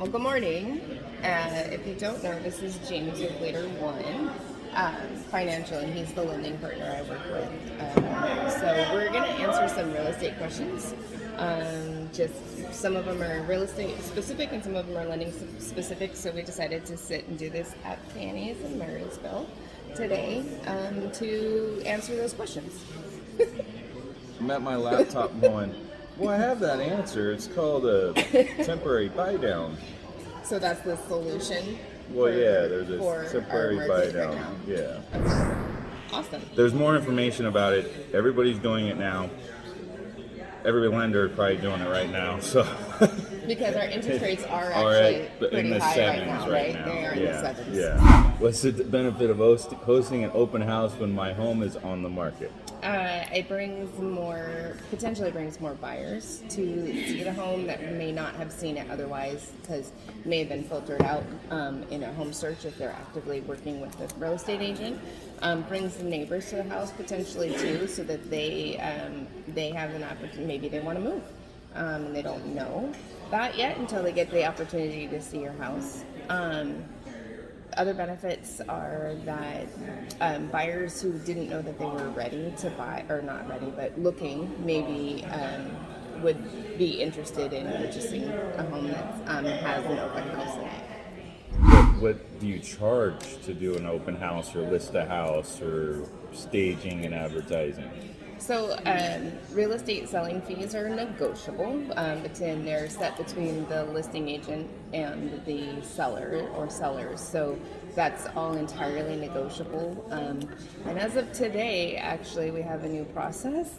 Well, good morning. If you don't know, this is James with Leader One Financial, and he's the lending partner I work with. So we're going to answer some real estate questions. Just some of them are real estate specific, and some of them are lending specific. So we decided to sit and do this at Fannie's in Marysville today to answer those questions. I'm at my laptop going, well, I have that answer. It's called a temporary buy down. So that's the solution. Well, yeah, there's a temporary buy down. Right, yeah. okay. Awesome. There's more information about it. Everybody's doing it now. Every lender is probably doing it right now. So because our interest rates are actually pretty high right now, right? Now. They are in the sevens. Yeah. What's the benefit of hosting an open house when my home is on the market? It potentially brings more buyers to see the home that may not have seen it otherwise, because it may have been filtered out in a home search if they're actively working with the real estate agent. Brings the neighbors to the house potentially too, so that they have an opportunity. Maybe they want to move, and they don't know that yet until they get the opportunity to see your house. Other benefits are that buyers who didn't know that they were ready to buy, or not ready, but looking, maybe would be interested in purchasing a home that has an open house in it. What do you charge to do an open house or list a house or staging and advertising? So real estate selling fees are negotiable, but then they're set between the listing agent and the seller or sellers. So that's all entirely negotiable. And as of today, actually, we have a new process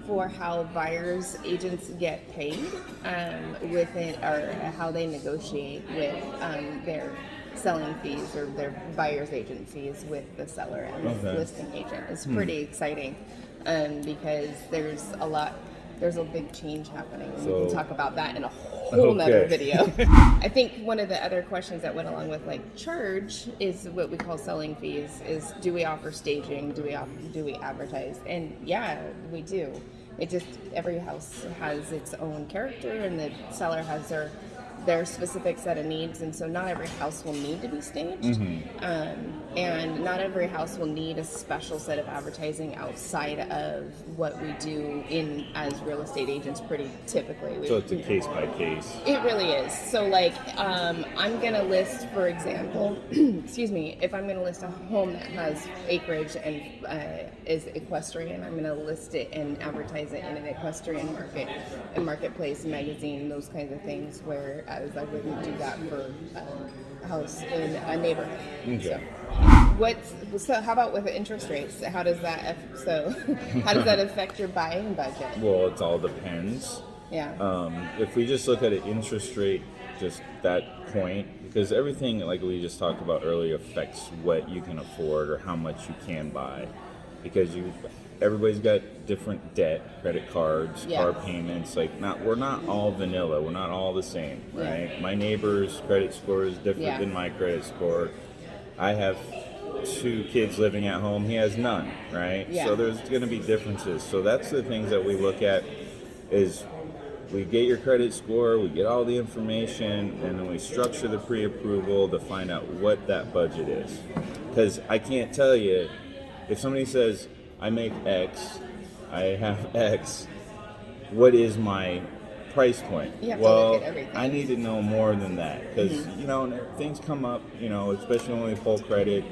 for how buyers agents get paid with it, or how they negotiate with their selling fees or their buyer's agent fees with the seller and the listing agent. It's pretty exciting. Because there's a big change happening. We can talk about that in a whole nother video. I think one of the other questions that went along with charge is what we call selling fees. Is, do we offer staging? Do we advertise? And yeah, we do. It just, every house has its own character, and the seller has their specific set of needs, and so not every house will need to be staged, and not every house will need a special set of advertising outside of what we do as real estate agents pretty typically. So it's a case by case. It really is. So I'm going to list, for example, excuse me, if I'm going to list a home that has acreage and is equestrian, I'm going to list it and advertise it in an equestrian market, a marketplace, magazine, those kinds of things, whereas I wouldn't do that for a house in a neighborhood. Okay. So how about with interest rates? How does that affect your buying budget? Well, it all depends. Yeah. If we just look at an interest rate, just that point, because everything, like we just talked about earlier, affects what you can afford or how much you can buy, because everybody's got different debt, credit cards, car payments. We're not all vanilla. We're not all the same, right? Yeah. My neighbor's credit score is different than my credit score. I have 2 kids living at home. He has none, right? Yeah. So there's going to be differences. So that's the things that we look at is we get your credit score, we get all the information, and then we structure the pre-approval to find out what that budget is. Because I can't tell you, if somebody says, I make X, I have X, what is my price point? You have to look at everything. I need to know more than that, because things come up, especially when we pull credit,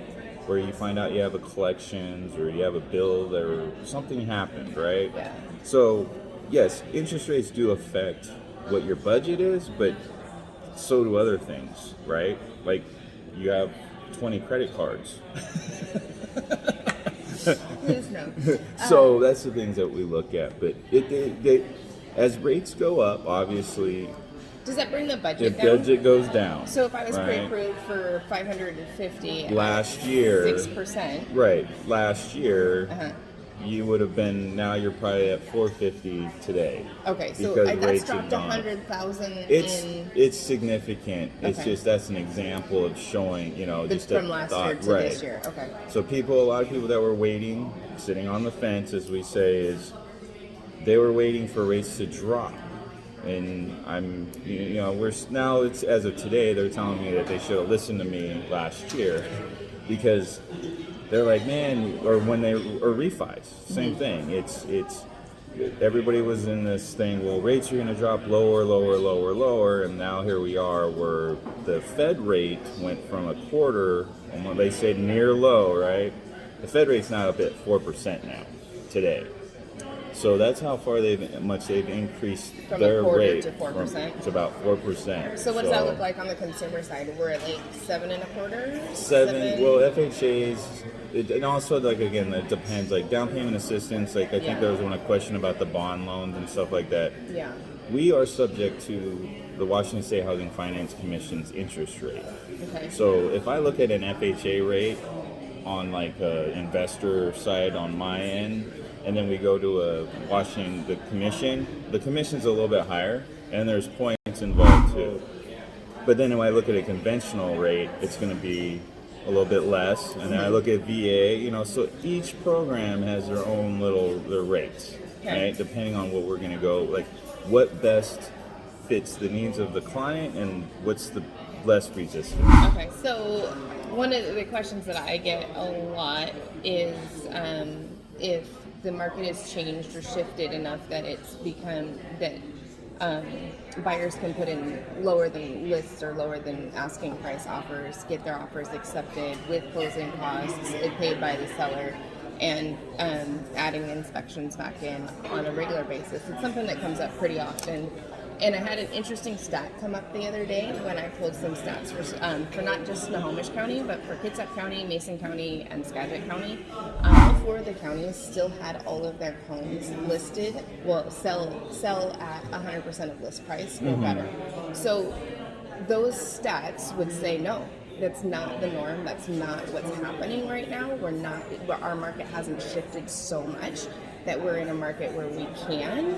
where you find out you have a collections or you have a bill or something happened, right? Yeah. So yes, interest rates do affect what your budget is, but so do other things, right? Like you have 20 credit cards. Please no. So that's the things that we look at. But as rates go up, obviously, does that bring the budget the down? budget goes down. So if I was pre-approved for $550 last year, 6%. Right. Last year, you would have been. Now you're probably at $450 today. Okay, so that's dropped $100,000. It's significant. Okay. It's just that's an example of showing, just from last year to this year. Okay. So a lot of people that were waiting, sitting on the fence, as we say, is they were waiting for rates to drop. And we're now, it's as of today, they're telling me that they should have listened to me last year because they're like, man, or refis, same thing. It's everybody was in this thing, well, rates are going to drop lower, and now here we are where the Fed rate went from a quarter, and when they say near low, right? The Fed rate's now up at 4% now, today. So that's how far they've increased From their a quarter rate to 4%. It's about 4%. So what does that look like on the consumer side? We're at like 7.25%. Seven. Well, FHA's. And also, like, again, it depends. Like down payment assistance. Like I think there was a question about the bond loans and stuff like that. Yeah. We are subject to the Washington State Housing Finance Commission's interest rate. Okay. So if I look at an FHA rate on like an investor side on my end, and then we go to the commission's a little bit higher, and there's points involved too. But then when I look at a conventional rate, it's going to be a little bit less. And then I look at VA, so each program has their own their rates, right? Depending on what we're going to go, like what best fits the needs of the client and what's the less resistant. Okay, so one of the questions that I get a lot is if the market has changed or shifted enough that it's become that buyers can put in lower than lists or lower than asking price offers, get their offers accepted with closing costs paid by the seller, and adding inspections back in on a regular basis. It's something that comes up pretty often. And I had an interesting stat come up the other day when I pulled some stats for not just Snohomish County, but for Kitsap County, Mason County, and Skagit County. All four of the counties still had all of their homes listed, sell at 100% of list price or better. So those stats would say no. That's not the norm. That's not what's happening right now. Our market hasn't shifted so much that we're in a market where we can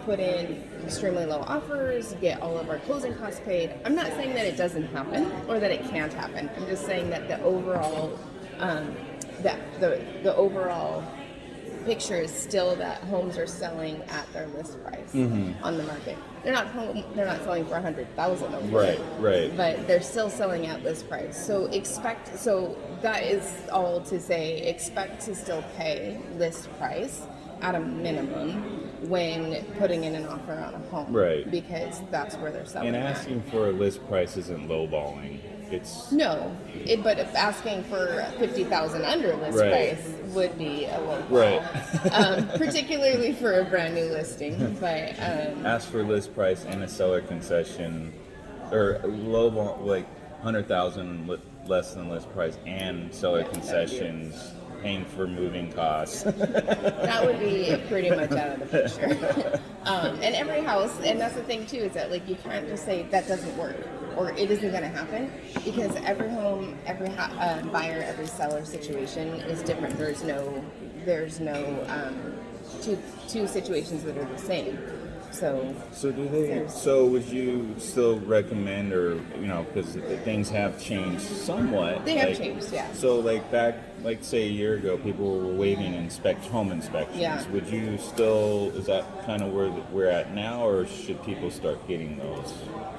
put in extremely low offers, get all of our closing costs paid. I'm not saying that it doesn't happen or that it can't happen. I'm just saying that the overall the overall picture is still that homes are selling at their list price on the market. They're not selling for $100,000. Right. But they're still selling at list price. So that is all to say, expect to still pay list price at a minimum when putting in an offer on a home. Right. Because that's where they're selling. And asking for a list price isn't lowballing. But if asking for $50,000 under list price would be a low ball. Right. Particularly for a brand new listing. But ask for list price and a seller concession, or low ball, like $100,000 less than list price and seller concessions, paying for moving costs. That would be pretty much out of the picture. And every house, and that's the thing too, is that like you can't just say that doesn't work or it isn't going to happen, because every home, every buyer, every seller situation is different. There's no two situations that are the same. So do they? So would you still recommend, or because things have changed somewhat? They have changed, yeah. So back, say a year ago, people were waiving home inspections. Yeah. Would you still? Is that kind of where we're at now, or should people start getting those?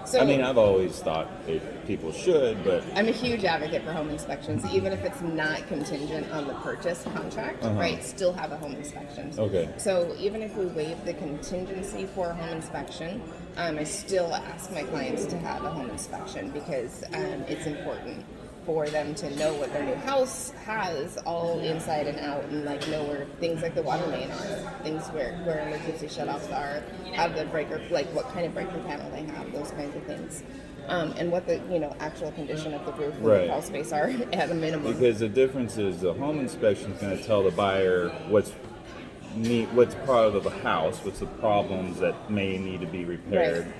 So, I've always thought that people should, but I'm a huge advocate for home inspections, even if it's not contingent on the purchase contract, right? Still have a home inspection. Okay. So even if we waive the contingency for a home inspection, I still ask my clients to have a home inspection because it's important for them to know what their new house has all inside and out, and know where things like the water main are, things where emergency shutoffs are, have the breaker, what kind of breaker panel they have, those kinds of things, and what the actual condition of the roof and the crawl space are at a minimum. Because the difference is the home inspection is going to tell the buyer what's part of the house, what's the problems that may need to be repaired. Right.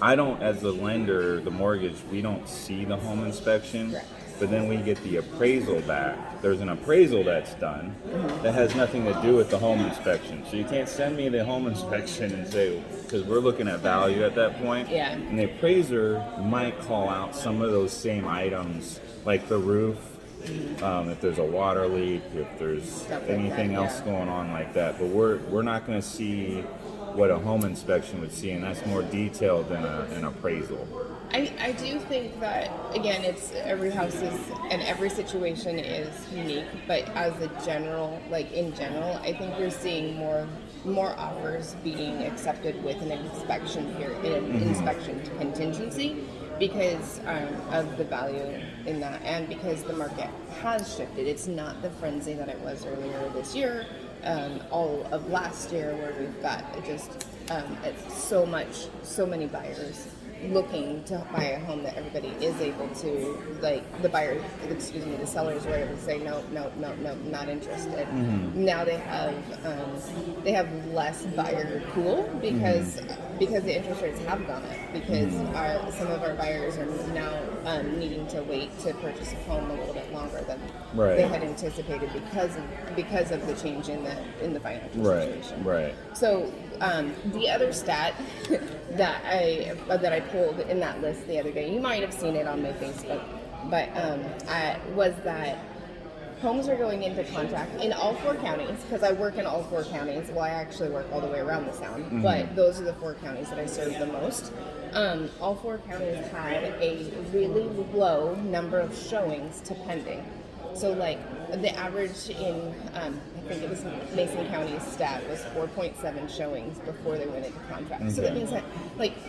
I don't, as the lender, the mortgage, we don't see the home inspection. Correct. But then we get the appraisal back. There's an appraisal that's done that has nothing to do with the home inspection. So you can't send me the home inspection and say, because we're looking at value at that point. Yeah. And the appraiser might call out some of those same items, like the roof, if there's a water leak, if there's anything else going on like that. But we're not going to see what a home inspection would see, and that's more detailed than an appraisal. I do think that, again, it's every house is and every situation is unique, but as a general, in general, I think you're seeing more offers being accepted with an inspection here, an inspection contingency, because of the value in that, and because the market has shifted. It's not the frenzy that it was earlier this year, all of last year, where we've got just so many buyers looking to buy a home that everybody is able to, the sellers were able to say no, not interested. Now they have less buyer pool because the interest rates have gone up, because some of our buyers are now needing to wait to purchase a home a little bit longer than they had anticipated because of the change in the financial situation. Right. So the other stat that I pulled in that list the other day, you might have seen it on my Facebook, but was that homes are going into contract in all 4 counties, because I work in all 4 counties. Well, I actually work all the way around the Sound, but those are the 4 counties that I serve the most. All 4 counties had a really low number of showings to pending. So, the average in, I think it was Mason County's stat was 4.7 showings before they went into contract. So that means that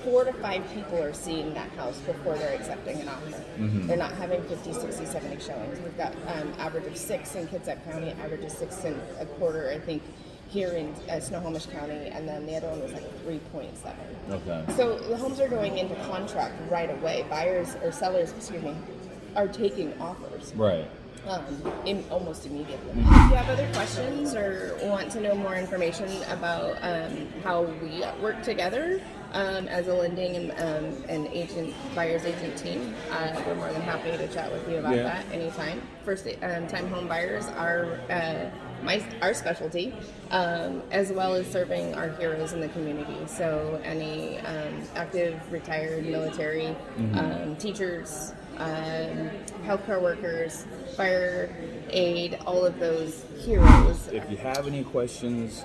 4 to 5 people are seeing that house before they're accepting an offer. They're not having 50, 60, 70 showings. We've got average of 6 in Kitsap County, average of 6 and a quarter, I think, here in Snohomish County, and then the other one was 3.7. Okay. So the homes are going into contract right away. Sellers, are taking offers. Right. Almost immediately. If you have other questions or want to know more information about how we work together as a lending and buyer's agent team, we're more than happy to chat with you about that anytime. First time home buyers are our specialty, as well as serving our heroes in the community. So any active, retired military, teachers, healthcare workers, fire aid, all of those heroes. If you have any questions,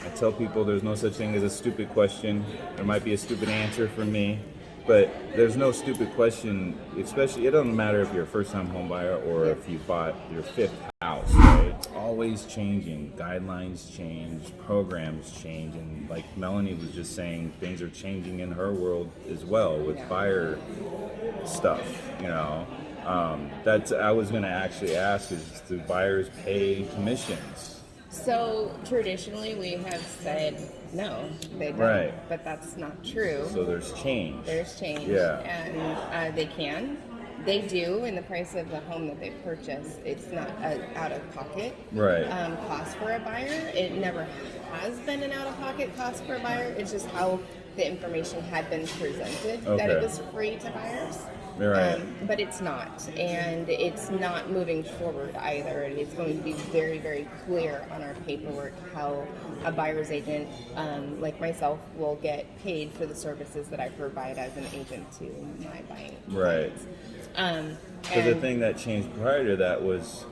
I tell people there's no such thing as a stupid question. There might be a stupid answer from me, but there's no stupid question, especially, it doesn't matter if you're a first-time home buyer or if you bought your 5th house, right? It's always changing. Guidelines change, programs change, and like Melanie was just saying, things are changing in her world as well with buyer stuff, That's, I was going to actually ask, is do buyers pay commissions? So traditionally we have said no, they don't. Right. But that's not true. So there's change. There's change. Yeah. And they can. They do in the price of the home that they purchase. It's not an out-of-pocket cost for a buyer. It never has been an out-of-pocket cost for a buyer. It's just how the information had been presented, that it was free to buyers. Right. But it's not, and it's not moving forward either. It's going to be very, very clear on our paperwork how a buyer's agent, like myself, will get paid for the services that I provide as an agent to my buying clients. So the thing that changed prior to that was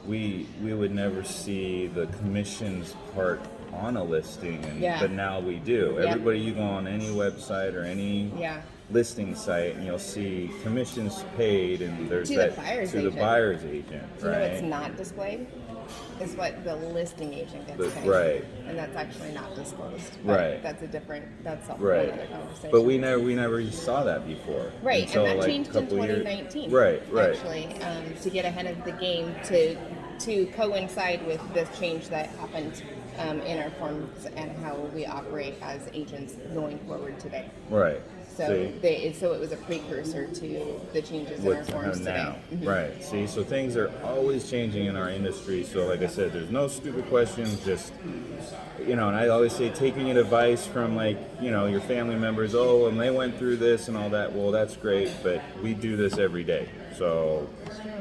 we would never see the commissions part on a listing, but now we do. Everybody, you go on any website or any listing site, and you'll see commissions paid, and there's to the buyer's agent, right? You know what's not displayed is what the listing agent gets paid. Right. And that's actually not disclosed. Right. That's a whole right. other conversation. But we never saw that before. Right, until and that changed in 2019. Right. Actually, to get ahead of the game, to coincide with the change that happened in our forms and how we operate as agents going forward today. Right. So it was a precursor to the changes in our forms now. today. Mm-hmm. Right. See, so things are always changing in our industry. So like I said, there's no stupid questions, just, and I always say taking advice from your family members, and they went through this and all that. Well, that's great, but we do this every day. So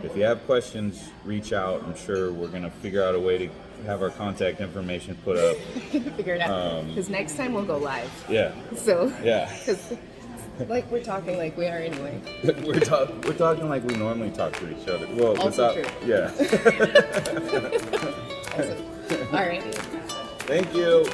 if you have questions, reach out. I'm sure we're going to figure out a way to have our contact information put up. Figure it out. Because next time we'll go live. Yeah. So. Yeah. Like we're talking like we are anyway. we're talking like we normally talk to each other. Well, also true. Yeah. Awesome. All right. Thank you.